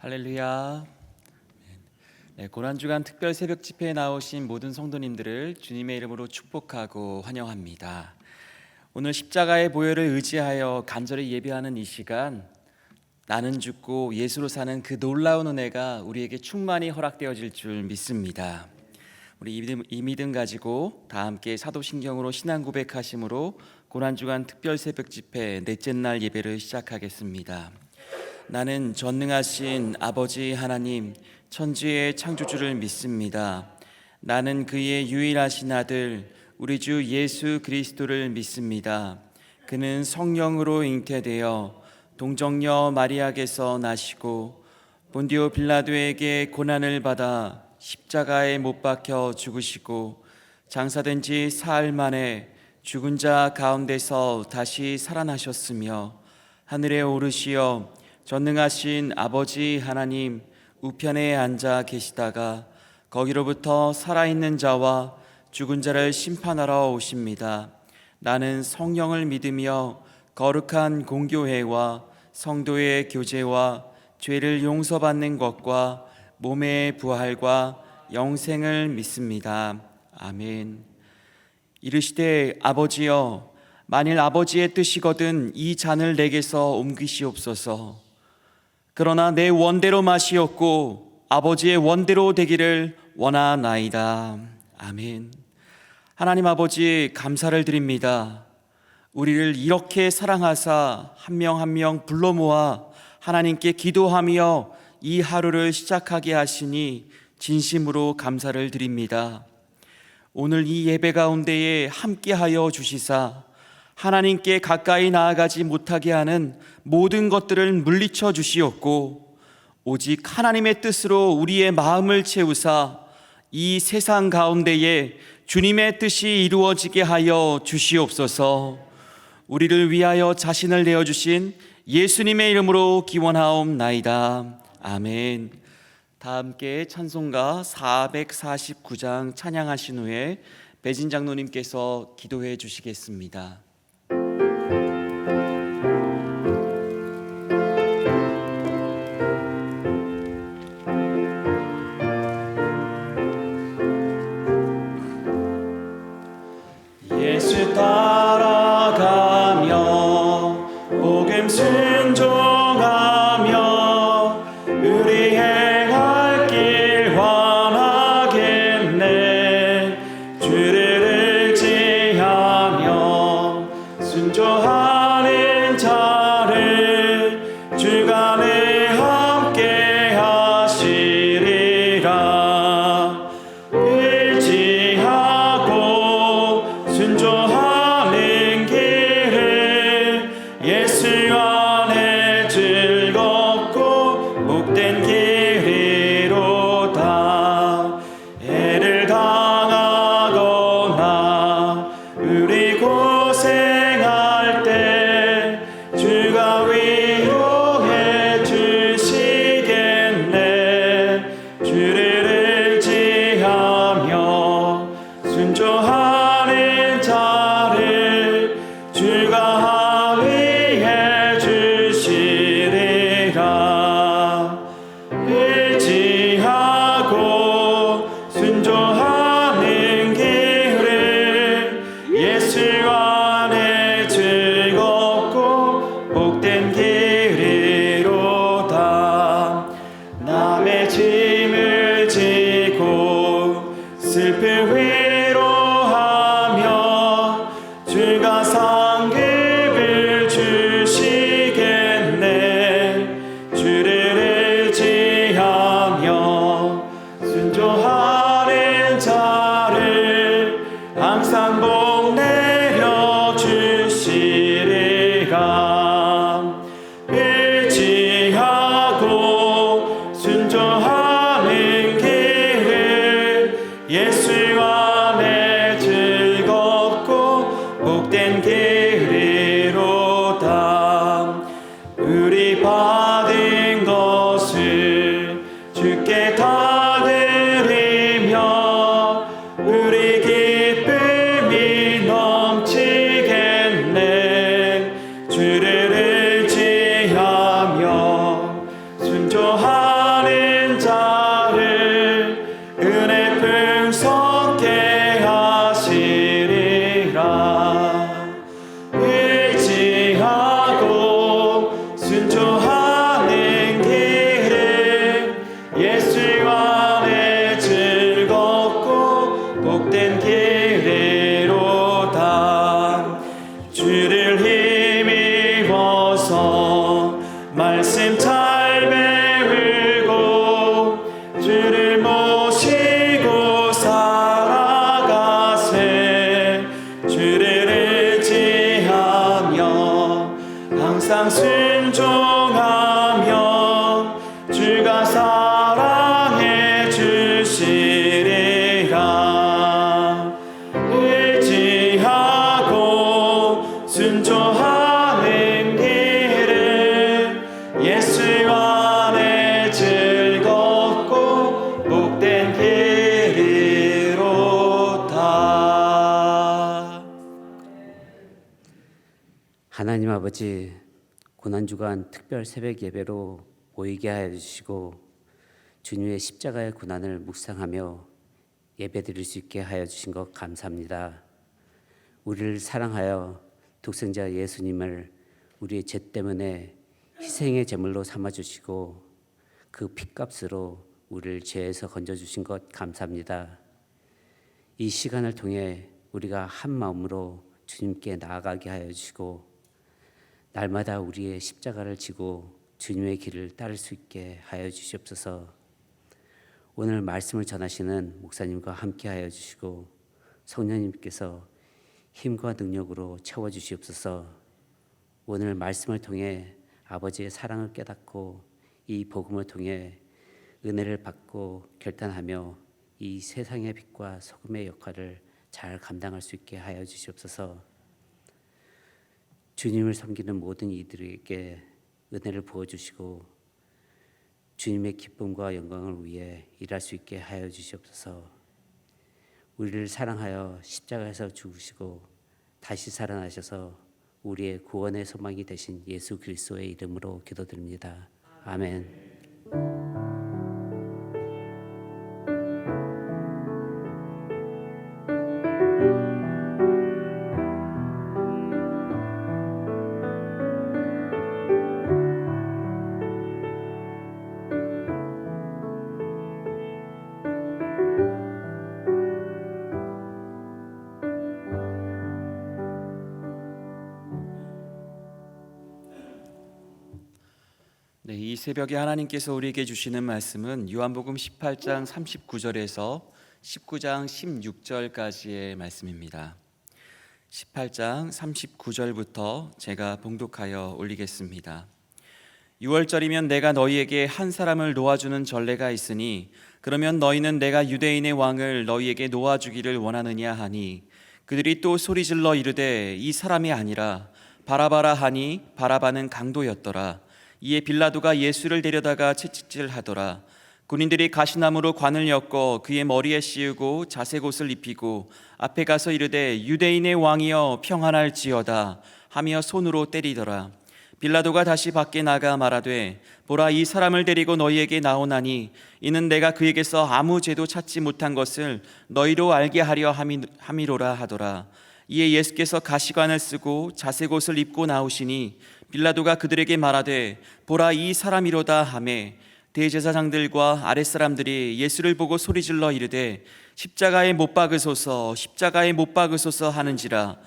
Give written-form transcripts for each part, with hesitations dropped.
할렐루야. 네, 고난주간 특별 새벽 집회에 나오신 모든 성도님들을 주님의 이름으로 축복하고 환영합니다. 오늘 십자가의 보혈을 의지하여 간절히 예배하는 이 시간, 나는 죽고 예수로 사는 그 놀라운 은혜가 우리에게 충만히 허락되어질 줄 믿습니다. 우리 이 믿음 가지고 다 함께 사도신경으로 신앙 고백하심으로 고난주간 특별 새벽 집회 넷째 날 예배를 시작하겠습니다. 나는 전능하신 아버지 하나님 천지의 창조주를 믿습니다. 나는 그의 유일하신 아들 우리 주 예수 그리스도를 믿습니다. 그는 성령으로 잉태되어 동정녀 마리아에게서 나시고 본디오 빌라도에게 고난을 받아 십자가에 못 박혀 죽으시고 장사된 지 사흘 만에 죽은 자 가운데서 다시 살아나셨으며 하늘에 오르시어 전능하신 아버지 하나님 우편에 앉아 계시다가 거기로부터 살아있는 자와 죽은 자를 심판하러 오십니다. 나는 성령을 믿으며 거룩한 공교회와 성도의 교제와 죄를 용서받는 것과 몸의 부활과 영생을 믿습니다. 아멘. 이르시되 아버지여, 만일 아버지의 뜻이거든 이 잔을 내게서 옮기시옵소서. 그러나 내 원대로 마시옵고 아버지의 원대로 되기를 원하나이다. 아멘. 하나님 아버지, 감사를 드립니다. 우리를 이렇게 사랑하사 한 명 한 명 불러 모아 하나님께 기도하며 이 하루를 시작하게 하시니 진심으로 감사를 드립니다. 오늘 이 예배 가운데에 함께하여 주시사 하나님께 가까이 나아가지 못하게 하는 모든 것들을 물리쳐 주시옵고 오직 하나님의 뜻으로 우리의 마음을 채우사 이 세상 가운데에 주님의 뜻이 이루어지게 하여 주시옵소서. 우리를 위하여 자신을 내어주신 예수님의 이름으로 기원하옵나이다. 아멘. 다 함께 찬송가 449장 찬양하신 후에 배진 장로님께서 기도해 주시겠습니다. 예수 따라가며 복음 순종하며 우리 행할 길 원하겠네. 주를 의지하며 순종하는 자를 주간에 함께 하시리라. 순종하는 길을 예수 안에 즐겁고 복된 길이로다. 애를 당하거나 우리 고생할 때 주가 위로해 주시겠네. 주를 의지하며 순종하는 자를 주가 위해 주시리라. 의지하고 순종하는 길을 예수 안에 즐겁고 복된 길이로다. 남의 짐을 지고 슬픔 위로하며 주가 상급을 주시겠네. 주를 의지하며 순종하는 자를 항상 복 내려 주시리라. 의지하고 순종하는 길을 예수 안에 즐겁고 복된 길이로다. 우리 받은 것을 주께 다 드리며 우리 기쁨이 넘치겠네. 주를 의지하며 순종하는 오늘 힘입어서 말씀 잘 배우고 주를 모시고 살아가세. 주를 의지하며 항상 순종하며 주가 사랑해 주시리라. 의지하고 순종하는 길은 예수 안에 즐겁고 복된 길이로다. 하나님 아버지, 고난주간 특별 새벽 예배로 모이게 하여 주시고 주님의 십자가의 고난을 묵상하며 예배드릴 수 있게 하여 주신 것 감사합니다. 우리를 사랑하여 독생자 예수님을 우리의 죄 때문에 희생의 제물로 삼아주시고 그 핏값으로 우리를 죄에서 건져주신 것 감사합니다. 이 시간을 통해 우리가 한 마음으로 주님께 나아가게 하여 주시고 날마다 우리의 십자가를 지고 주님의 길을 따를 수 있게 하여 주시옵소서. 오늘 말씀을 전하시는 목사님과 함께 하여 주시고 성령님께서 힘과 능력으로 채워주시옵소서. 오늘 말씀을 통해 아버지의 사랑을 깨닫고 이 복음을 통해 은혜를 받고 결단하며 이 세상의 빛과 소금의 역할을 잘 감당할 수 있게 하여 주시옵소서. 주님을 섬기는 모든 이들에게 은혜를 부어주시고 주님의 기쁨과 영광을 위해 일할 수 있게 하여 주시옵소서. 우리를 사랑하여 십자가에서 죽으시고 다시 살아나셔서 우리의 구원의 소망이 되신 예수 그리스도의 이름으로 기도드립니다. 아멘. 네, 이 새벽에 하나님께서 우리에게 주시는 말씀은 요한복음 18장 39절에서 19장 16절까지의 말씀입니다. 18장 39절부터 제가 봉독하여 올리겠습니다. 6월절이면 내가 너희에게 한 사람을 놓아주는 전례가 있으니 그러면 너희는 내가 유대인의 왕을 너희에게 놓아주기를 원하느냐 하니 그들이 또 소리질러 이르되 이 사람이 아니라 바라바라 하니 바라바는 강도였더라. 이에 빌라도가 예수를 데려다가 채찍질하더라. 군인들이 가시나무로 관을 엮어 그의 머리에 씌우고 자색 옷을 입히고 앞에 가서 이르되 유대인의 왕이여 평안할지어다 하며 손으로 때리더라. 빌라도가 다시 밖에 나가 말하되 보라, 이 사람을 데리고 너희에게 나오나니 이는 내가 그에게서 아무 죄도 찾지 못한 것을 너희로 알게 하려 함이로라 하더라. 이에 예수께서 가시관을 쓰고 자색 옷을 입고 나오시니 빌라도가 그들에게 말하되 보라, 이 사람이로다 하매 대제사장들과 아랫사람들이 예수를 보고 소리질러 이르되 십자가에 못 박으소서 십자가에 못 박으소서 하는지라.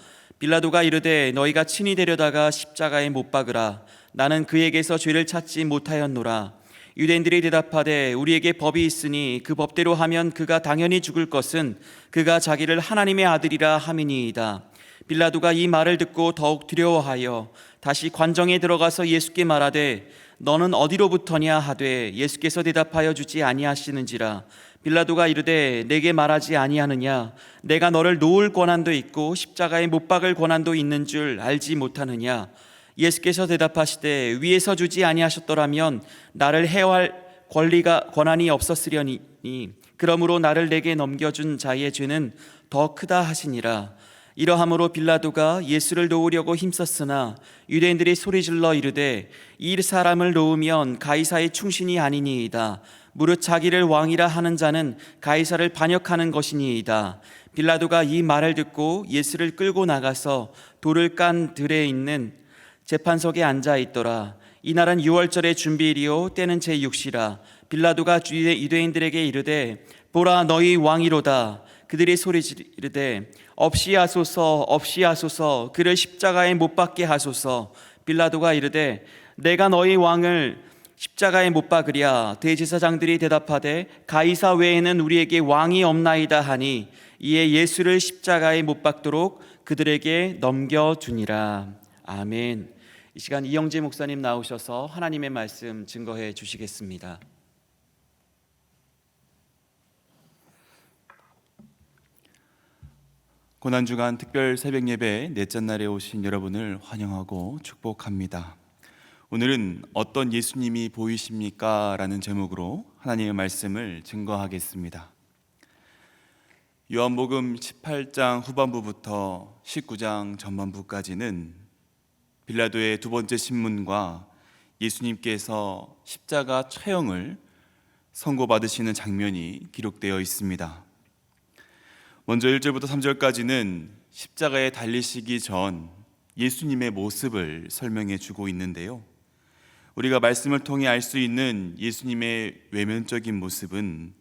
빌라도가 이르되 너희가 친히 데려다가 십자가에 못 박으라. 나는 그에게서 죄를 찾지 못하였노라. 유대인들이 대답하되 우리에게 법이 있으니 그 법대로 하면 그가 당연히 죽을 것은 그가 자기를 하나님의 아들이라 함이니이다. 빌라도가 이 말을 듣고 더욱 두려워하여 다시 관정에 들어가서 예수께 말하되 너는 어디로부터냐 하되 예수께서 대답하여 주지 아니하시는지라. 빌라도가 이르되 내게 말하지 아니하느냐? 내가 너를 놓을 권한도 있고 십자가에 못 박을 권한도 있는 줄 알지 못하느냐? 예수께서 대답하시되 위에서 주지 아니하셨더라면 나를 해할 권한이 없었으려니 그러므로 나를 내게 넘겨준 자의 죄는 더 크다 하시니라. 이러함으로 빌라도가 예수를 놓으려고 힘썼으나 유대인들이 소리질러 이르되 이 사람을 놓으면 가이사의 충신이 아니니이다. 무릇 자기를 왕이라 하는 자는 가이사를 반역하는 것이니이다. 빌라도가 이 말을 듣고 예수를 끌고 나가서 돌을 깐 들에 있는 재판석에 앉아 있더라. 이날은 6월절의 준비일이요 때는 제6시라. 빌라도가 유대인들에게 이르되 보라, 너희 왕이로다. 그들이 소리 지르되 없이 하소서 없이 하소서 그를 십자가에 못 박게 하소서. 빌라도가 이르되 내가 너희 왕을 십자가에 못 박으랴. 대제사장들이 대답하되 가이사 외에는 우리에게 왕이 없나이다 하니 이에 예수를 십자가에 못 박도록 그들에게 넘겨주니라. 아멘. 이 시간 이영재 목사님 나오셔서 하나님의 말씀 증거해 주시겠습니다. 고난주간 특별 새벽 예배 넷째 날에 오신 여러분을 환영하고 축복합니다. 오늘은 어떤 예수님이 보이십니까? 라는 제목으로 하나님의 말씀을 증거하겠습니다. 요한복음 18장 후반부부터 19장 전반부까지는 빌라도의 두 번째 신문과 예수님께서 십자가 처형을 선고받으시는 장면이 기록되어 있습니다. 먼저 1절부터 3절까지는 십자가에 달리시기 전 예수님의 모습을 설명해 주고 있는데요. 우리가 말씀을 통해 알 수 있는 예수님의 외면적인 모습은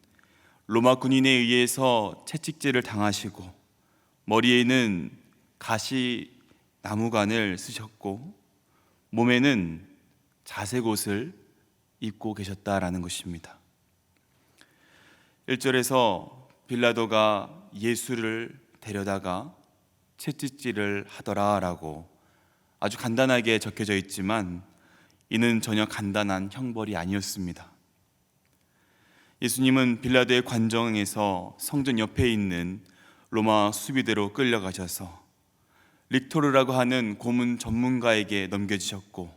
로마 군인에 의해서 채찍질을 당하시고 머리에는 가시 나무관을 쓰셨고 몸에는 자색 옷을 입고 계셨다라는 것입니다. 1절에서 빌라도가 예수를 데려다가 채찍질을 하더라라고 아주 간단하게 적혀져 있지만 이는 전혀 간단한 형벌이 아니었습니다. 예수님은 빌라도의 관정에서 성전 옆에 있는 로마 수비대로 끌려가셔서 릭토르라고 하는 고문 전문가에게 넘겨주셨고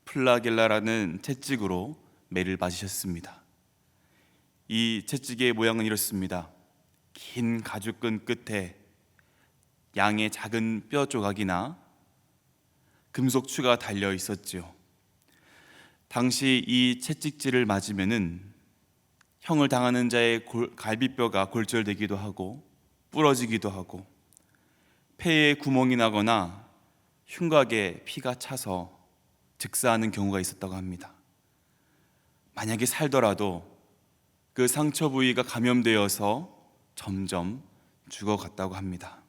플라겔라라는 채찍으로 매를 맞으셨습니다. 이 채찍의 모양은 이렇습니다. 긴 가죽끈 끝에 양의 작은 뼈 조각이나 금속추가 달려 있었지요. 당시 이 채찍질을 맞으면은 형을 당하는 자의 갈비뼈가 골절되기도 하고 부러지기도 하고 폐에 구멍이 나거나 흉곽에 피가 차서 즉사하는 경우가 있었다고 합니다. 만약에 살더라도 그 상처 부위가 감염되어서 점점 죽어갔다고 합니다.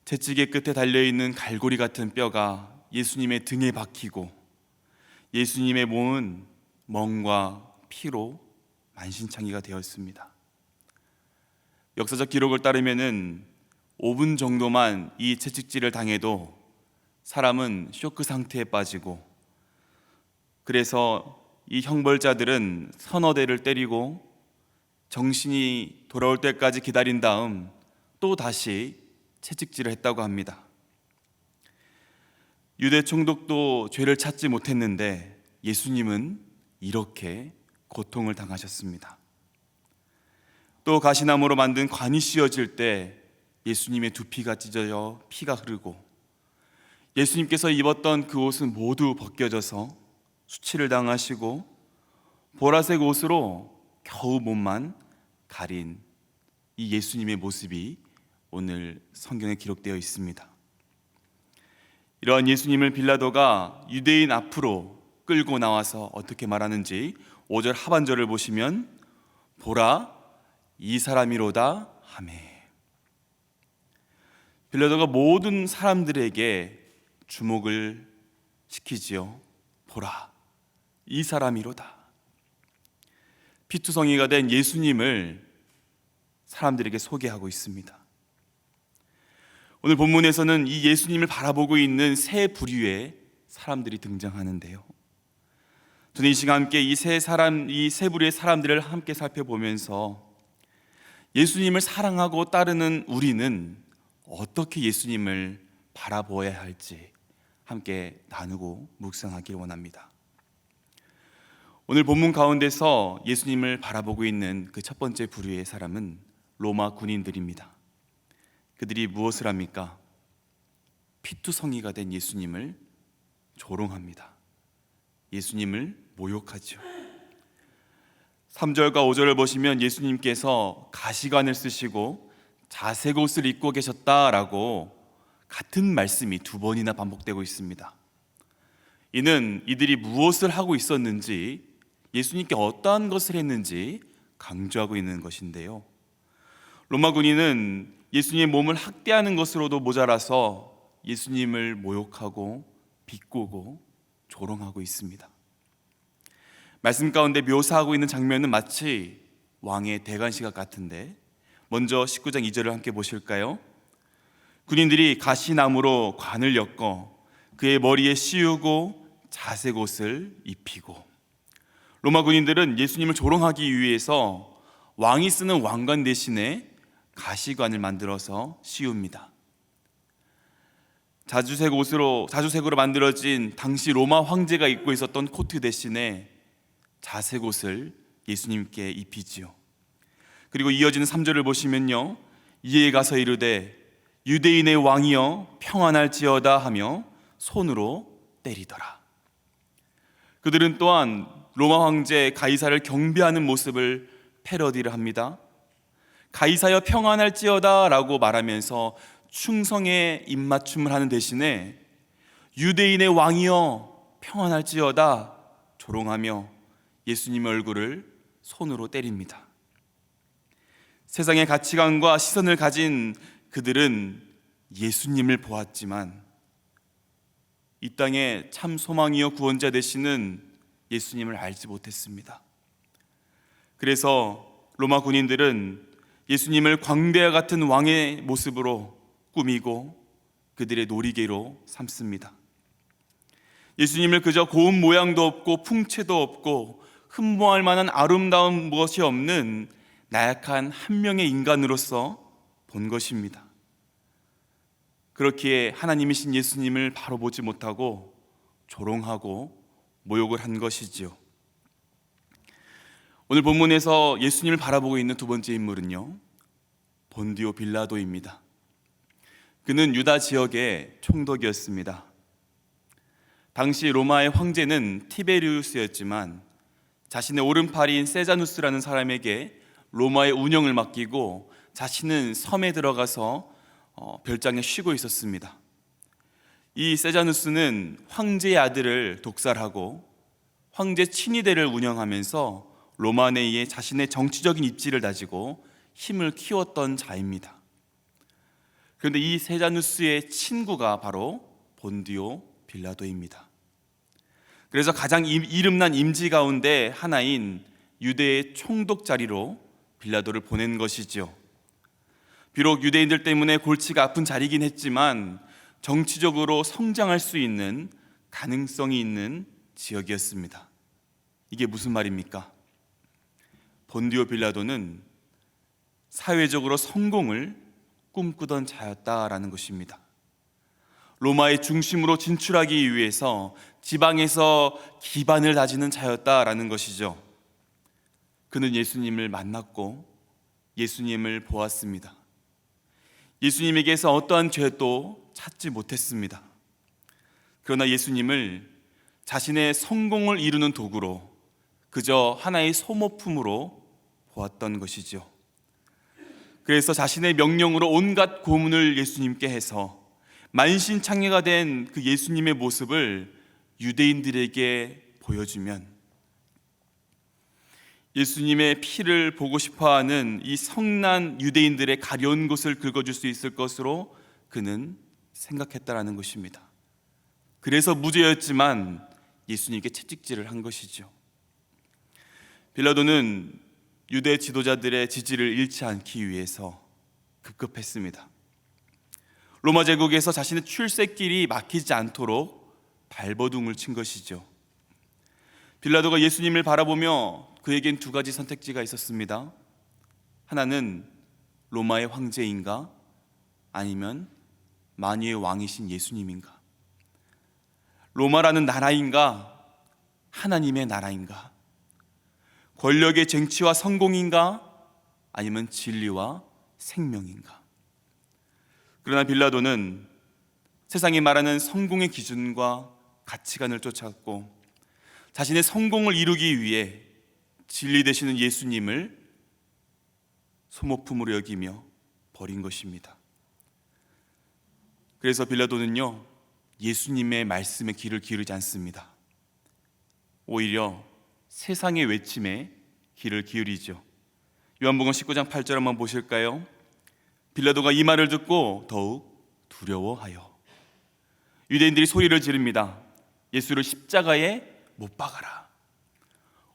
채찍의 끝에 달려있는 갈고리 같은 뼈가 예수님의 등에 박히고 예수님의 몸은 멍과 피로 만신창이가 되었습니다. 역사적 기록을 따르면은 5분 정도만 이 채찍질을 당해도 사람은 쇼크 상태에 빠지고 그래서 이 형벌자들은 서너 대를 때리고 정신이 돌아올 때까지 기다린 다음 또 다시 채찍질을 했다고 합니다. 유대 총독도 죄를 찾지 못했는데 예수님은 이렇게 고통을 당하셨습니다. 또 가시나무로 만든 관이 씌워질 때 예수님의 두피가 찢어져 피가 흐르고 예수님께서 입었던 그 옷은 모두 벗겨져서 수치를 당하시고 보라색 옷으로 겨우 몸만 가린 이 예수님의 모습이 오늘 성경에 기록되어 있습니다. 이러한 예수님을 빌라도가 유대인 앞으로 끌고 나와서 어떻게 말하는지 5절 하반절을 보시면 보라 이 사람이로다 하매. 빌라도가 모든 사람들에게 주목을 시키지요. 보라 이 사람이로다. 피투성이가 된 예수님을 사람들에게 소개하고 있습니다. 오늘 본문에서는 이 예수님을 바라보고 있는 세 부류의 사람들이 등장하는데요. 저는 이 시간 함께 이 세 부류의 사람들을 함께 살펴보면서 예수님을 사랑하고 따르는 우리는 어떻게 예수님을 바라보아야 할지 함께 나누고 묵상하길 원합니다. 오늘 본문 가운데서 예수님을 바라보고 있는 그 첫 번째 부류의 사람은 로마 군인들입니다. 그들이 무엇을 합니까? 피투성이가 된 예수님을 조롱합니다. 예수님을 모욕하죠. 3절과 5절을 보시면 예수님께서 가시관을 쓰시고 자색 옷을 입고 계셨다라고 같은 말씀이 두 번이나 반복되고 있습니다. 이는 이들이 무엇을 하고 있었는지, 예수님께 어떠한 것을 했는지 강조하고 있는 것인데요. 로마 군인은 예수님의 몸을 학대하는 것으로도 모자라서 예수님을 모욕하고 비꼬고 조롱하고 있습니다. 말씀 가운데 묘사하고 있는 장면은 마치 왕의 대관시각 같은데, 먼저 19장 2절을 함께 보실까요? 군인들이 가시나무로 관을 엮어 그의 머리에 씌우고 자색 옷을 입히고. 로마 군인들은 예수님을 조롱하기 위해서 왕이 쓰는 왕관 대신에 가시관을 만들어서 씌웁니다. 자주색으로 만들어진 당시 로마 황제가 입고 있었던 코트 대신에 자색 옷을 예수님께 입히지요. 그리고 이어지는 3절을 보시면요, 이에 가서 이르되 유대인의 왕이여 평안할지어다 하며 손으로 때리더라. 그들은 또한 로마 황제 가이사를 경배하는 모습을 패러디를 합니다. 가이사여 평안할지어다 라고 말하면서 충성의 입맞춤을 하는 대신에 유대인의 왕이여 평안할지어다 조롱하며 예수님의 얼굴을 손으로 때립니다. 세상의 가치관과 시선을 가진 그들은 예수님을 보았지만 이 땅에 참 소망이여 구원자 되시는 예수님을 알지 못했습니다. 그래서 로마 군인들은 예수님을 광대와 같은 왕의 모습으로 꾸미고 그들의 놀이개로 삼습니다. 예수님을 그저 고운 모양도 없고 풍채도 없고 흠모할 만한 아름다운 무엇이 없는 나약한 한 명의 인간으로서 본 것입니다. 그렇기에 하나님이신 예수님을 바로 보지 못하고 조롱하고 모욕을 한 것이지요. 오늘 본문에서 예수님을 바라보고 있는 두 번째 인물은요, 본디오 빌라도입니다. 그는 유다 지역의 총독이었습니다. 당시 로마의 황제는 티베리우스였지만 자신의 오른팔인 세자누스라는 사람에게 로마의 운영을 맡기고 자신은 섬에 들어가서 별장에 쉬고 있었습니다. 이 세자누스는 황제의 아들을 독살하고 황제 친위대를 운영하면서 로마 내에 자신의 정치적인 입지를 다지고 힘을 키웠던 자입니다. 그런데 이 세자누스의 친구가 바로 본디오 빌라도입니다. 그래서 가장 이름난 임지 가운데 하나인 유대의 총독 자리로 빌라도를 보낸 것이지요. 비록 유대인들 때문에 골치가 아픈 자리이긴 했지만 정치적으로 성장할 수 있는 가능성이 있는 지역이었습니다. 이게 무슨 말입니까? 본디오 빌라도는 사회적으로 성공을 꿈꾸던 자였다라는 것입니다. 로마의 중심으로 진출하기 위해서 지방에서 기반을 다지는 자였다라는 것이죠. 그는 예수님을 만났고 예수님을 보았습니다. 예수님에게서 어떠한 죄도 찾지 못했습니다. 그러나 예수님을 자신의 성공을 이루는 도구로, 그저 하나의 소모품으로 보았던 것이죠. 그래서 자신의 명령으로 온갖 고문을 예수님께 해서 만신창이가 된 그 예수님의 모습을 유대인들에게 보여주면 예수님의 피를 보고 싶어하는 이 성난 유대인들의 가려운 곳을 긁어줄 수 있을 것으로 그는 생각했다라는 것입니다. 그래서 무죄였지만 예수님께 채찍질을 한 것이죠. 빌라도는 유대 지도자들의 지지를 잃지 않기 위해서 급급했습니다. 로마 제국에서 자신의 출세길이 막히지 않도록 발버둥을 친 것이죠. 빌라도가 예수님을 바라보며 그에겐 두 가지 선택지가 있었습니다. 하나는 로마의 황제인가, 아니면 만유의 왕이신 예수님인가. 로마라는 나라인가, 하나님의 나라인가. 권력의 쟁취와 성공인가, 아니면 진리와 생명인가. 그러나 빌라도는 세상이 말하는 성공의 기준과 가치관을 쫓았고 자신의 성공을 이루기 위해 진리 되시는 예수님을 소모품으로 여기며 버린 것입니다. 그래서 빌라도는요, 예수님의 말씀에 귀를 기울이지 않습니다. 오히려 세상의 외침에 귀를 기울이죠. 요한복음 19장 8절 한번 보실까요? 빌라도가 이 말을 듣고 더욱 두려워하여 유대인들이 소리를 지릅니다. 예수를 십자가에 못 박아라.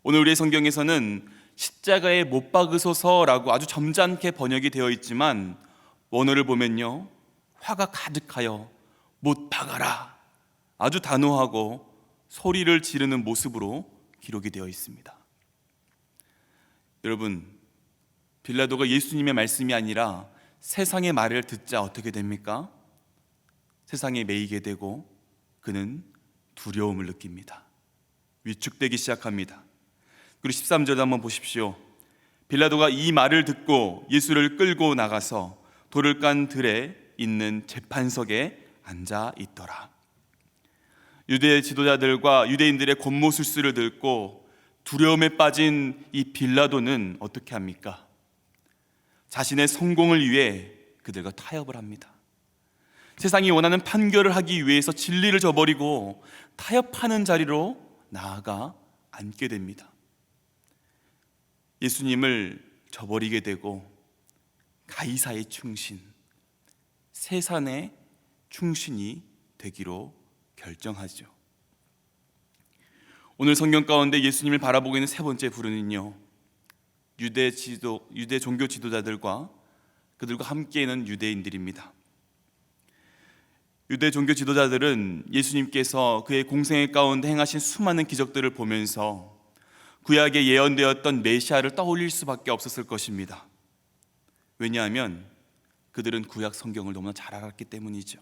오늘 우리의 성경에서는 십자가에 못 박으소서라고 아주 점잖게 번역이 되어 있지만 원어를 보면요, 화가 가득하여 못 박아라, 아주 단호하고 소리를 지르는 모습으로 기록이 되어 있습니다. 여러분, 빌라도가 예수님의 말씀이 아니라 세상의 말을 듣자 어떻게 됩니까? 세상에 매이게 되고 그는 두려움을 느낍니다. 위축되기 시작합니다. 그리고 13절도 한번 보십시오. 빌라도가 이 말을 듣고 예수를 끌고 나가서 돌을 깐 들에 있는 재판석에 앉아 있더라. 유대 지도자들과 유대인들의 권모술수를 듣고 두려움에 빠진 이 빌라도는 어떻게 합니까? 자신의 성공을 위해 그들과 타협을 합니다. 세상이 원하는 판결을 하기 위해서 진리를 저버리고 타협하는 자리로 나아가 앉게 됩니다. 예수님을 저버리게 되고 가이사의 충신, 세상의 충신이 되기로 결정하죠. 오늘 성경 가운데 예수님을 바라보고 있는 세 번째 부류는요, 유대 종교 지도자들과 그들과 함께 있는 유대인들입니다. 유대 종교 지도자들은 예수님께서 그의 공생애 가운데 행하신 수많은 기적들을 보면서 구약에 예언되었던 메시아를 떠올릴 수밖에 없었을 것입니다. 왜냐하면 그들은 구약 성경을 너무나 잘 알았기 때문이죠.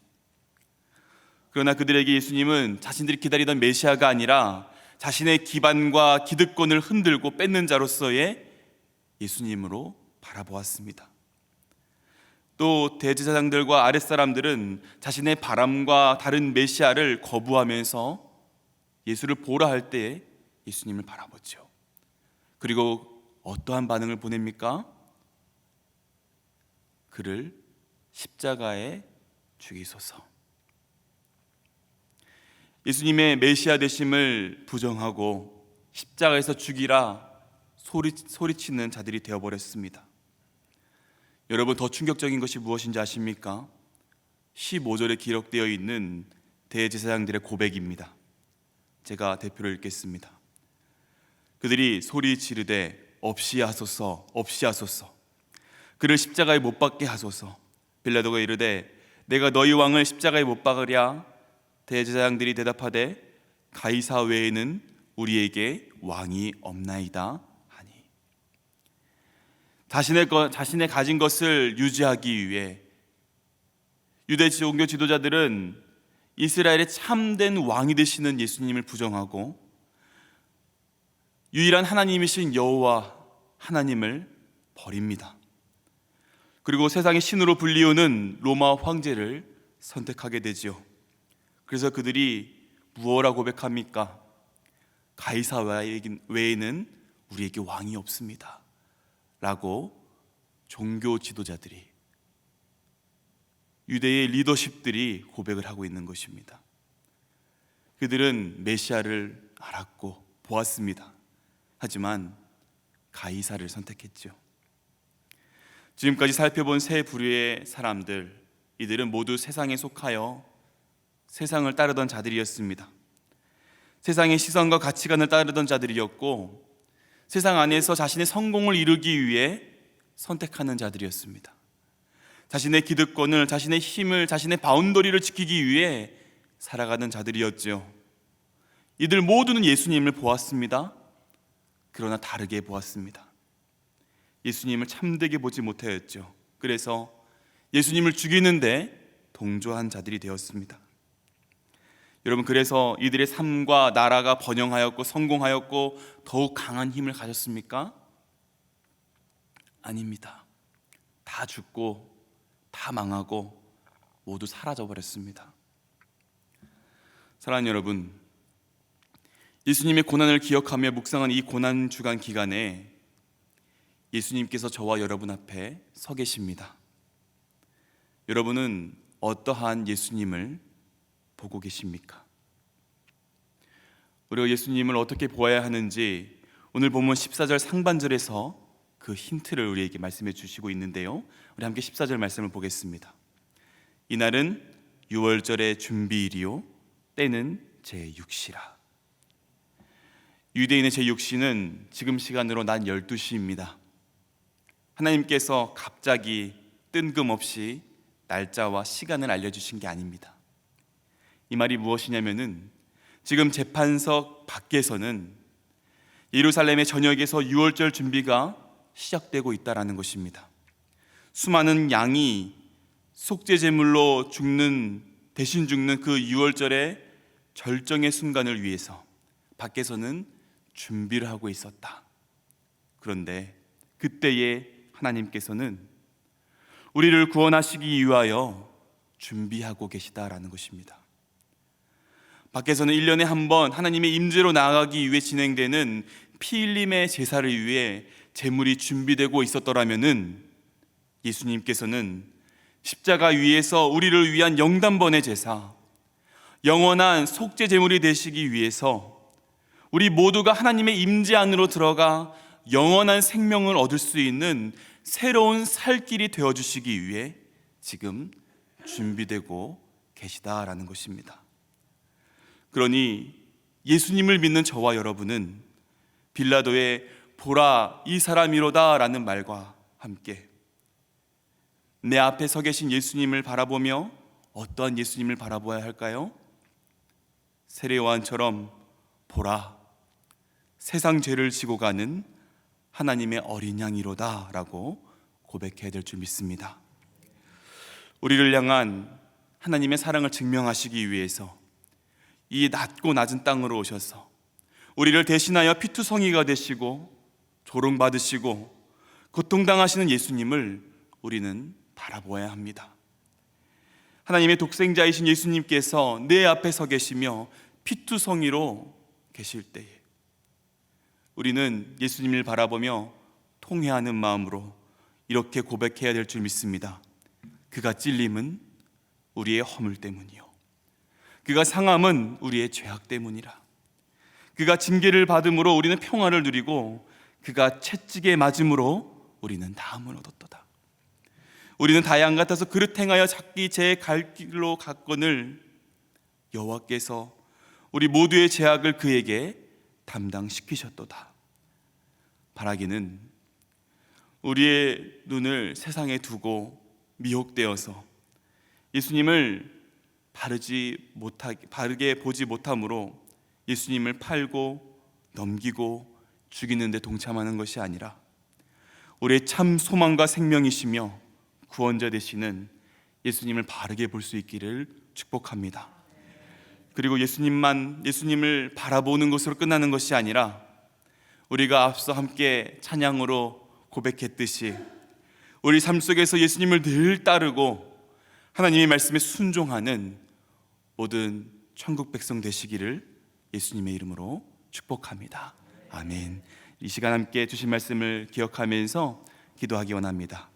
그러나 그들에게 예수님은 자신들이 기다리던 메시아가 아니라 자신의 기반과 기득권을 흔들고 뺏는 자로서의 예수님으로 바라보았습니다. 또 대제사장들과 아랫사람들은 자신의 바람과 다른 메시아를 거부하면서 예수를 보라 할 때 예수님을 바라보죠. 그리고 어떠한 반응을 보냅니까? 그를 십자가에 죽이소서. 예수님의 메시아 되심을 부정하고 십자가에서 죽이라 소리치는 자들이 되어버렸습니다. 여러분, 더 충격적인 것이 무엇인지 아십니까? 15절에 기록되어 있는 대제사장들의 고백입니다. 제가 대표로 읽겠습니다. 그들이 소리 지르되 없이 하소서, 없이 하소서. 그를 십자가에 못 박게 하소서. 빌라도가 이르되 내가 너희 왕을 십자가에 못 박으랴. 대제사장들이 대답하되 가이사 외에는 우리에게 왕이 없나이다 하니. 자신의 가진 것을 유지하기 위해 유대 종교 지도자들은 이스라엘의 참된 왕이 되시는 예수님을 부정하고 유일한 하나님이신 여호와 하나님을 버립니다. 그리고 세상의 신으로 불리우는 로마 황제를 선택하게 되지요. 그래서 그들이 무엇라 고백합니까? 가이사 외에는 우리에게 왕이 없습니다 라고 종교 지도자들이, 유대의 리더십들이 고백을 하고 있는 것입니다. 그들은 메시아를 알았고 보았습니다. 하지만 가이사를 선택했죠. 지금까지 살펴본 세 부류의 사람들, 이들은 모두 세상에 속하여 세상을 따르던 자들이었습니다. 세상의 시선과 가치관을 따르던 자들이었고 세상 안에서 자신의 성공을 이루기 위해 선택하는 자들이었습니다. 자신의 기득권을, 자신의 힘을, 자신의 바운더리를 지키기 위해 살아가는 자들이었죠. 이들 모두는 예수님을 보았습니다. 그러나 다르게 보았습니다. 예수님을 참되게 보지 못하였죠. 그래서 예수님을 죽이는데 동조한 자들이 되었습니다. 여러분, 그래서 이들의 삶과 나라가 번영하였고 성공하였고 더욱 강한 힘을 가졌습니까? 아닙니다. 다 죽고 다 망하고 모두 사라져 버렸습니다. 사랑하는 여러분, 예수님의 고난을 기억하며 묵상한 이 고난 주간 기간에 예수님께서 저와 여러분 앞에 서 계십니다. 여러분은 어떠한 예수님을 보고 계십니까? 우리가 예수님을 어떻게 보아야 하는지 오늘 본문 14절 상반절에서 그 힌트를 우리에게 말씀해 주시고 있는데요. 우리 함께 14절 말씀을 보겠습니다. 이날은 유월절의 준비일이요 때는 제6시라. 유대인의 제6시는 지금 시간으로 낮 12시입니다. 하나님께서 갑자기 뜬금없이 날짜와 시간을 알려주신 게 아닙니다. 이 말이 무엇이냐면은 지금 재판석 밖에서는 예루살렘의 전역에서 유월절 준비가 시작되고 있다라는 것입니다. 수많은 양이 속죄 제물로 대신 죽는 그 유월절의 절정의 순간을 위해서 밖에서는 준비를 하고 있었다. 그런데 그때에 하나님께서는 우리를 구원하시기 위하여 준비하고 계시다라는 것입니다. 밖에서는 1년에 한 번 하나님의 임재로 나아가기 위해 진행되는 피 흘림의 제사를 위해 제물이 준비되고 있었더라면은 예수님께서는 십자가 위에서 우리를 위한 영단번의 제사, 영원한 속죄 제물이 되시기 위해서 우리 모두가 하나님의 임재 안으로 들어가 영원한 생명을 얻을 수 있는 새로운 살 길이 되어주시기 위해 지금 준비되고 계시다라는 것입니다. 그러니 예수님을 믿는 저와 여러분은 빌라도의 보라 이 사람이로다 라는 말과 함께 내 앞에 서 계신 예수님을 바라보며 어떠한 예수님을 바라보아야 할까요? 세례요한처럼 보라 세상 죄를 지고 가는 하나님의 어린 양이로다 라고 고백해야 될 줄 믿습니다. 우리를 향한 하나님의 사랑을 증명하시기 위해서 이 낮고 낮은 땅으로 오셔서 우리를 대신하여 피투성이가 되시고 조롱받으시고 고통당하시는 예수님을 우리는 바라보아야 합니다. 하나님의 독생자이신 예수님께서 내 앞에 서 계시며 피투성이로 계실 때에 우리는 예수님을 바라보며 통회하는 마음으로 이렇게 고백해야 될 줄 믿습니다. 그가 찔림은 우리의 허물 때문이요 그가 상함은 우리의 죄악 때문이라. 그가 징계를 받음으로 우리는 평화를 누리고 그가 채찍에 맞음으로 우리는 나음을 얻었도다. 우리는 다 양 같아서 그릇 행하여 자기 제 갈 길로 갔거늘 여호와께서 우리 모두의 죄악을 그에게 담당시키셨도다. 바라기는 우리의 눈을 세상에 두고 미혹되어서 예수님을 바르게 보지 못함으로 예수님을 팔고 넘기고 죽이는 데 동참하는 것이 아니라 우리의 참 소망과 생명이시며 구원자 되시는 예수님을 바르게 볼 수 있기를 축복합니다. 그리고 예수님을 바라보는 것으로 끝나는 것이 아니라 우리가 앞서 함께 찬양으로 고백했듯이 우리 삶 속에서 예수님을 늘 따르고 하나님의 말씀에 순종하는 모든 천국 백성 되시기를 예수님의 이름으로 축복합니다. 아멘. 이 시간 함께 주신 말씀을 기억하면서 기도하기 원합니다.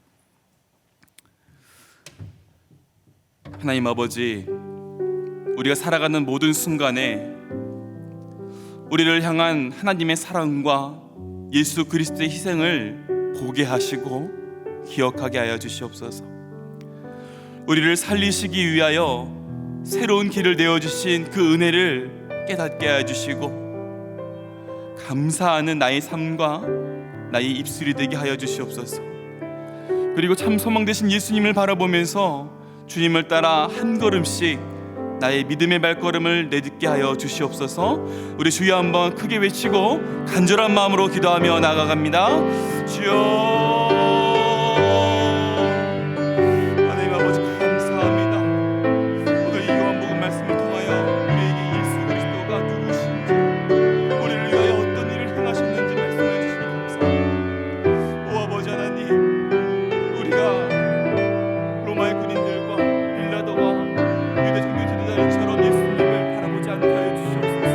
하나님 아버지, 우리가 살아가는 모든 순간에 우리를 향한 하나님의 사랑과 예수 그리스도의 희생을 보게 하시고 기억하게 하여 주시옵소서. 우리를 살리시기 위하여 새로운 길을 내어주신 그 은혜를 깨닫게 하여 주시고 감사하는 나의 삶과 나의 입술이 되게 하여 주시옵소서. 그리고 참 소망 되신 예수님을 바라보면서 주님을 따라 한 걸음씩 나의 믿음의 발걸음을 내딛게 하여 주시옵소서. 우리 주여 한번 크게 외치고 간절한 마음으로 기도하며 나아갑니다. 주여, 하나님 아버지 감사합니다. 오늘 이 요한복음 말씀을 통하여 우리에게 예수 그리스도가 누구신지, 우리를 위하여 어떤 일을 행하셨는지 말씀해 주시니 감사합니다. 오 아버지 하나님, 우리가 로마의 군인들과 빌라도와 유대 종교 지도자들처럼 예수님을 바라보지 않게 하여 주시옵소서.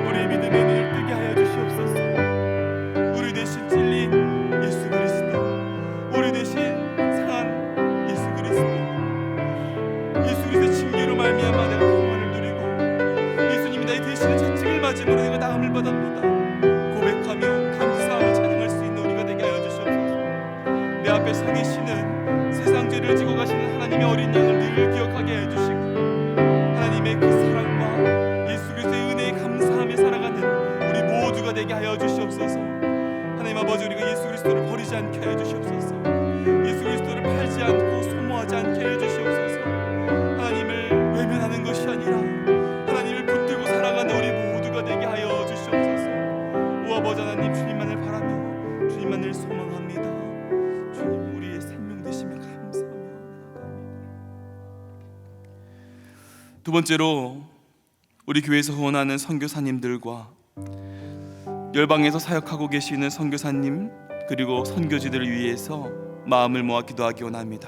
우리의 믿음의 눈을 뜨게 하여 주시옵소서. 우리 대신 찔린 예수 아버지, 우리가 예수 그리스도를 버리지 않게 하여 주시옵소서. 예수 그리스도를 팔지 않고 소모하지 않게 하여 주시옵소서. 하나님을 외면하는 것이 아니라 하나님을 붙들고 살아가는 우리 모두가 되게 하여 주시옵소서. 오 아버지 하나님, 주님만을 바라며 주님만을 소망합니다. 주님, 우리의 생명 되시며 감사하며 나아갑니다. 두 번째로, 우리 교회에서 후원하는 선교사님들과 열방에서 사역하고 계시는 선교사님 그리고 선교지들을 위해서 마음을 모아 기도하기 원합니다.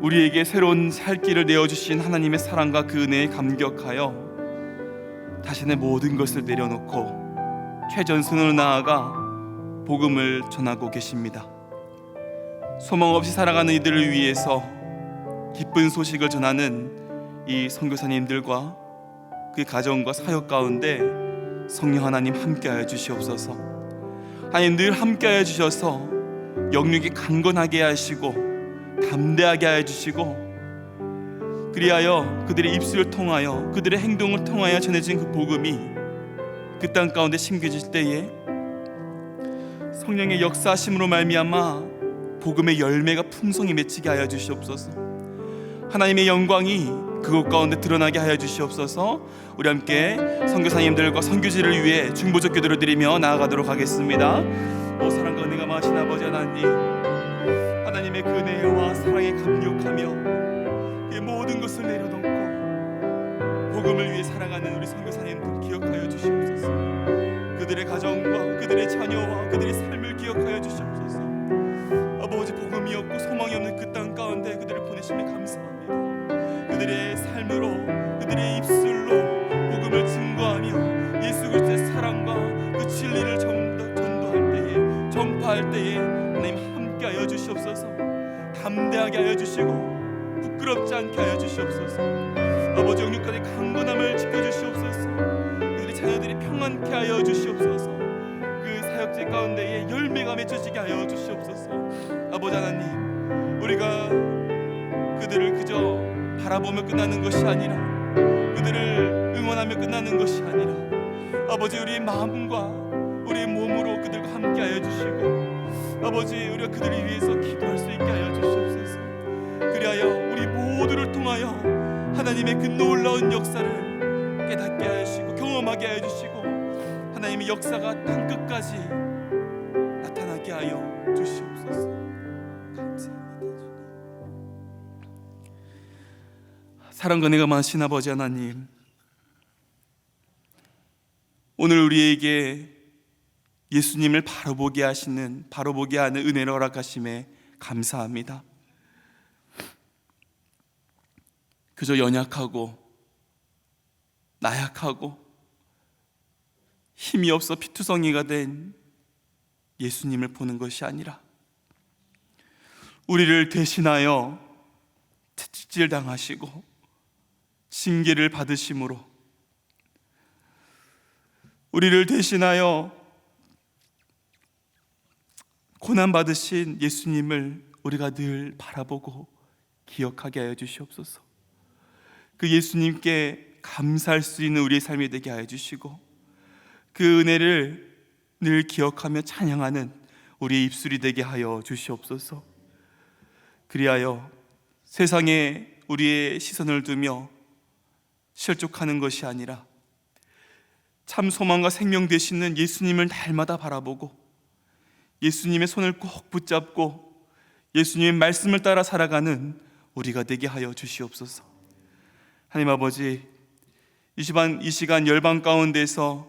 우리에게 새로운 살 길을 내어주신 하나님의 사랑과 그 은혜에 감격하여 자신의 모든 것을 내려놓고 최전선으로 나아가 복음을 전하고 계십니다. 소망 없이 살아가는 이들을 위해서 기쁜 소식을 전하는 이 선교사님들과 그 가정과 사역 가운데 성령 하나님 함께하여 주시옵소서. 하나님 늘 함께하여 주셔서 영육이 강건하게 하시고 담대하게 하여 주시고, 그리하여 그들의 입술을 통하여 그들의 행동을 통하여 전해진 그 복음이 그 땅 가운데 심겨질 때에 성령의 역사하심으로 말미암아 복음의 열매가 풍성히 맺히게 하여 주시옵소서. 하나님의 영광이 그곳 가운데 드러나게 하여 주시옵소서. 우리 함께 선교사님들과 선교지를 위해 중보적 기도를 드리며 나아가도록 하겠습니다. 오 사랑과 은혜가 많으신 아버지 하나님, 하나님의 그 은혜와 사랑에 감격하며 그 모든 것을 내려놓고 복음을 위해 살아가는 우리 선교사님들 기억하여 주시옵소서. 그들의 가정과 그들의 자녀와 그들의 삶을 기억하여 주시옵소서. 아버지, 복음이 없고 소망이 없는 그 땅 가운데 그들을 보내심에 감사합니다. 그들의 삶으로, 그들의 입술로 복음을 증거하며 예수 그리스도의 사랑과 그 진리를 전도할 때에, 전파할 때에 하나님 함께하여 주시옵소서. 담대하게 하여 주시고 부끄럽지 않게 하여 주시옵소서. 아버지, 영육간의 강건함을 지켜주시옵소서. 그들의 자녀들이 평안케 하여 주시옵소서. 그 사역지 가운데에 열매가 맺혀지게 하여 주시옵소서. 아버지 하나님, 우리가 그들을 그저 바라보며 끝나는 것이 아니라, 그들을 응원하며 끝나는 것이 아니라, 아버지, 우리의 마음과 우리의 몸으로 그들과 함께하여 주시고, 아버지, 우리가 그들을 위해서 기도할 수 있게 하여 주시옵소서. 그리하여 우리 모두를 통하여 하나님의 그 놀라운 역사를 깨닫게 하시고 경험하게 하여 주시고, 하나님의 역사가 땅끝까지 나타나게 하여 주시옵소서. 감사합니다. 사랑과 은혜가 많으신 아버지 하나님, 오늘 우리에게 예수님을 바라보게 하는 은혜를 허락하심에 감사합니다. 그저 연약하고 나약하고 힘이 없어 피투성이가 된 예수님을 보는 것이 아니라 우리를 대신하여 채찍질 당하시고 징계를 받으심으로 우리를 대신하여 고난받으신 예수님을 우리가 늘 바라보고 기억하게 하여 주시옵소서. 그 예수님께 감사할 수 있는 우리의 삶이 되게 하여 주시고, 그 은혜를 늘 기억하며 찬양하는 우리의 입술이 되게 하여 주시옵소서. 그리하여 세상에 우리의 시선을 두며 실족하는 것이 아니라 참 소망과 생명 되시는 예수님을 날마다 바라보고 예수님의 손을 꼭 붙잡고 예수님의 말씀을 따라 살아가는 우리가 되게 하여 주시옵소서. 하나님 아버지, 이 시간 열방 가운데서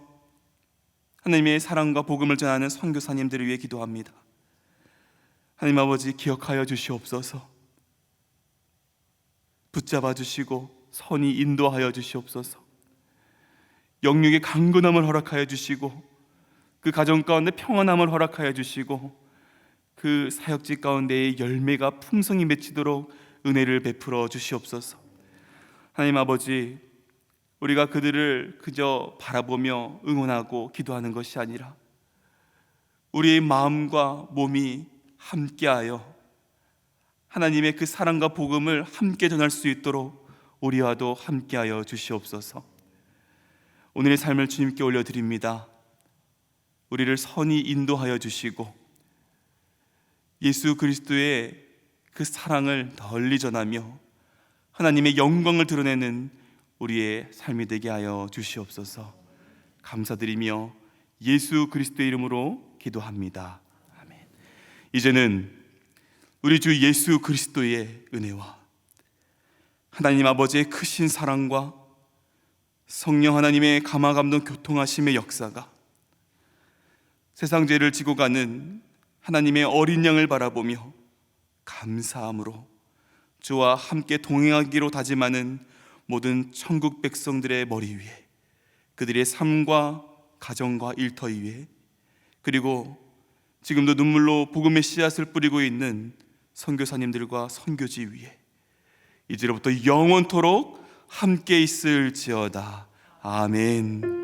하나님의 사랑과 복음을 전하는 선교사님들을 위해 기도합니다. 하나님 아버지, 기억하여 주시옵소서. 붙잡아 주시고 선히 인도하여 주시옵소서. 영육의 강건함을 허락하여 주시고 그 가정 가운데 평안함을 허락하여 주시고 그 사역지 가운데의 열매가 풍성히 맺히도록 은혜를 베풀어 주시옵소서. 하나님 아버지, 우리가 그들을 그저 바라보며 응원하고 기도하는 것이 아니라 우리의 마음과 몸이 함께하여 하나님의 그 사랑과 복음을 함께 전할 수 있도록 우리와도 함께하여 주시옵소서. 오늘의 삶을 주님께 올려드립니다. 우리를 선히 인도하여 주시고 예수 그리스도의 그 사랑을 널리 전하며 하나님의 영광을 드러내는 우리의 삶이 되게 하여 주시옵소서. 감사드리며 예수 그리스도의 이름으로 기도합니다. 아멘. 이제는 우리 주 예수 그리스도의 은혜와 하나님 아버지의 크신 사랑과 성령 하나님의 감화감동 교통하심의 역사가 세상 죄를 지고 가는 하나님의 어린 양을 바라보며 감사함으로 주와 함께 동행하기로 다짐하는 모든 천국 백성들의 머리 위에, 그들의 삶과 가정과 일터 위에, 그리고 지금도 눈물로 복음의 씨앗을 뿌리고 있는 선교사님들과 선교지 위에 이제로부터 영원토록 함께 있을지어다. 아멘.